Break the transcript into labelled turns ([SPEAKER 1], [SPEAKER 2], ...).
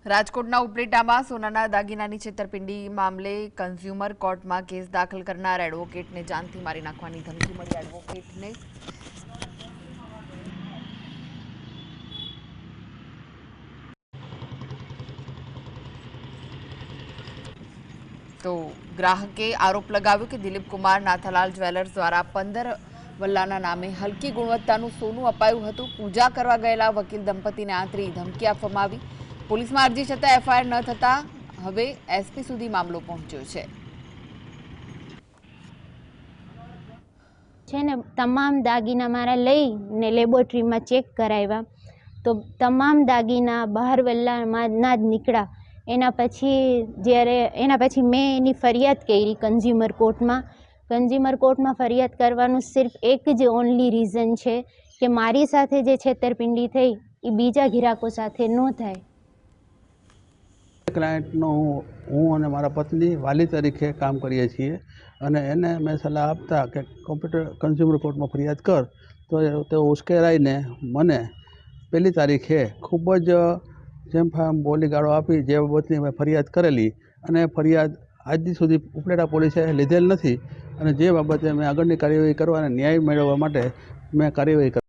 [SPEAKER 1] રાજકોટના ઉપલેટામાં સોનાના દાગીનાની છેતરપિંડી મામલે કન્ઝ્યુમર કોર્ટમાં કેસ દાખલ કરનાર એડવોકેટને જાનથી મારી નાખવાની ધમકી મળી। એડવોકેટને તો ગ્રાહકે આરોપ લગાવ્યો કે દિલીપ કુમાર નાથાલાલ જ્વેલર્સ દ્વારા 15 વલ્લાના નામે હલકી ગુણવત્તાનું સોનું અપાયું હતું। પૂજા કરવા ગયેલા વકીલ દંપતીને આંતરી ધમકી આપવામાં આવી। પોલીસમાં અરજી છતાં એફઆઈઆર ન થતા હવે એસપી સુધી મામલો પહોંચ્યો
[SPEAKER 2] છે ને તમામ દાગીના મારા લઈને લેબોરેટરીમાં ચેક કરાવ્યા તો તમામ દાગીના બહાર વલ્લામાં જ નીકળ્યા। એના પછી મેં એની ફરિયાદ કરી કન્ઝ્યુમર કોર્ટમાં ફરિયાદ કરવાનું સિર્ફ એક જ ઓનલી રીઝન છે કે મારી સાથે જે છેતરપિંડી થઈ એ બીજા ગ્રાહકો સાથે ન થાય।
[SPEAKER 3] ક્લાયન્ટનો હું અને મારા પત્ની વાલી તરીકે કામ કરીએ છીએ અને એને મેં સલાહ આપતા કે કન્ઝ્યુમર કોર્ટમાં ફરિયાદ કર તો તેઓ ઉશ્કેરાઈને મને 1 તારીખે ખૂબ જ જેમફામ બોલીગાળો આપી જે બાબતની મેં ફરિયાદ કરેલી અને ફરિયાદ આજ સુધી ઉપલેટા પોલીસે લીધેલ નથી અને જે બાબતે મેં આગળની કાર્યવાહી કરવા અને ન્યાય મેળવવા માટે મેં કાર્યવાહી